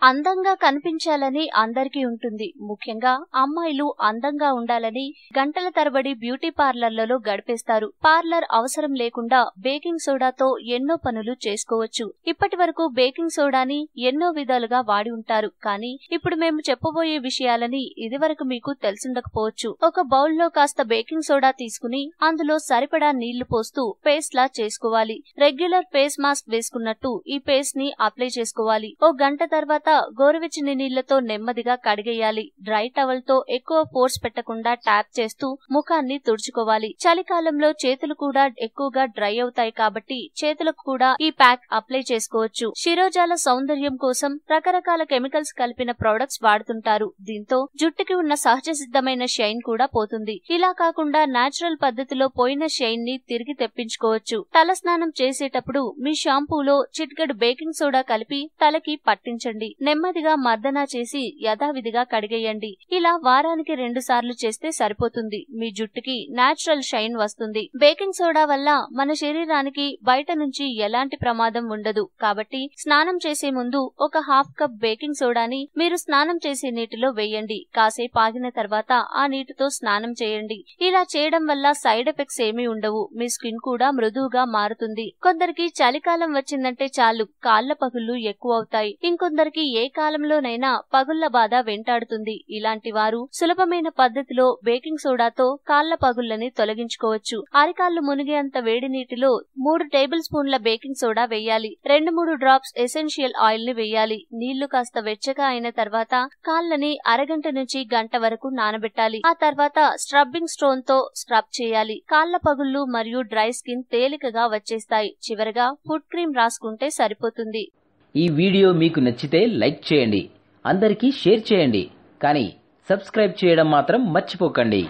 అందంగా కనిపించాలని అందరికీ ఉంటుంది. ముఖ్యంగా అమ్మాయిలు అందంగా ఉండాలని గంటల తరబడి బ్యూటీ పార్లర్లలో గడిపేస్తారు. పార్లర్ అవసరం లేకుండా బేకింగ్ సోడాతో ఎన్నో పనులు చేసుకోవచ్చు. ఇప్పటి వరకు బేకింగ్ సోడాని ఎన్నో విధాలుగా వాడి ఉంటారు. కానీ ఇప్పుడు మేము చెప్పబోయే విషయాలని ఇదివరకు మీకు తెలుసుండకపోవచ్చు. ఒక బౌల్లో కాస్త బేకింగ్ సోడా తీసుకుని అందులో సరిపడా నీళ్లు పోస్తూ పేస్ట్ లా చేసుకోవాలి. రెగ్యులర్ ఫేస్ మాస్క్ వేసుకున్నట్టు ఈ పేస్ట్ ని అప్లై చేసుకోవాలి. ఓ గంట తర్వాత గోరువెచ్చని నీళ్లతో నెమ్మదిగా కడిగేయాలి. డ్రై టవల్ తో ఎక్కువ ఫోర్స్ పెట్టకుండా ట్యాప్ చేస్తూ ముఖాన్ని తుడుచుకోవాలి. చలికాలంలో చేతులు కూడా ఎక్కువగా డ్రై అవుతాయి కాబట్టి చేతులకు కూడా ఈ ప్యాక్ అప్లై చేసుకోవచ్చు. శిరోజాల సౌందర్యం కోసం రకరకాల కెమికల్స్ కలిపిన ప్రొడక్ట్స్ వాడుతుంటారు. దీంతో జుట్టుకి ఉన్న సహజ సిద్ధమైన షైన్ కూడా పోతుంది. ఇలా కాకుండా నేచురల్ పద్ధతిలో పోయిన షైన్ ని తిరిగి తెప్పించుకోవచ్చు. తల స్నానం చేసేటప్పుడు మీ షాంపూలో చిటికెడు బేకింగ్ సోడా కలిపి తలకి పట్టించండి. నెమ్మదిగా మర్దన చేసి యథావిధిగా కడిగేయండి. ఇలా వారానికి 2 సార్లు చేస్తే సరిపోతుంది. మీ జుట్టుకి నేచురల్ షైన్ వస్తుంది. బేకింగ్ సోడా వల్ల మన శరీరానికి బయట నుంచి ఎలాంటి ప్రమాదం ఉండదు. కాబట్టి స్నానం చేసే ముందు ఒక హాఫ్ కప్ బేకింగ్ సోడాని మీరు స్నానం చేసే నీటిలో వేయండి. కాసేపు ఆగిన తర్వాత ఆ నీటితో స్నానం చేయండి. ఇలా చేయడం వల్ల సైడ్ ఎఫెక్ట్స్ ఏమీ ఉండవు. మీ స్కిన్ కూడా మృదువుగా మారుతుంది. కొందరికి చలికాలం వచ్చిందంటే చాలు కాళ్ల పగుళ్లు ఎక్కువ అవుతాయి. ఇంకొందరికి ఏ కాలంలోనైనా పగుళ్ల బాధ వెంటాడుతుంది. ఇలాంటి వారు సులభమైన పద్ధతిలో బేకింగ్ సోడాతో కాళ్ల పగుళ్లని తొలగించుకోవచ్చు. అరికాళ్లు మునిగేంత వేడి నీటిలో 3 టేబుల్ స్పూన్ల బేకింగ్ సోడా వేయాలి. 2-3 డ్రాప్స్ ఎసెన్షియల్ ఆయిల్ ని వేయాలి. నీళ్లు కాస్త వెచ్చగా అయిన తర్వాత కాళ్లని అరగంట నుంచి గంట వరకు నానబెట్టాలి. ఆ తర్వాత స్క్రబ్బింగ్ స్టోన్ తో స్క్రబ్ చేయాలి. కాళ్ల పగుళ్లు మరియు డ్రై స్కిన్ తేలికగా వచ్చేస్తాయి. చివరగా ఫుడ్ క్రీమ్ రాసుకుంటే సరిపోతుంది. ఈ వీడియో మీకు నచ్చితే లైక్ చేయండి, అందరికీ షేర్ చేయండి, కానీ సబ్స్క్రైబ్ చేయడం మాత్రం మర్చిపోకండి.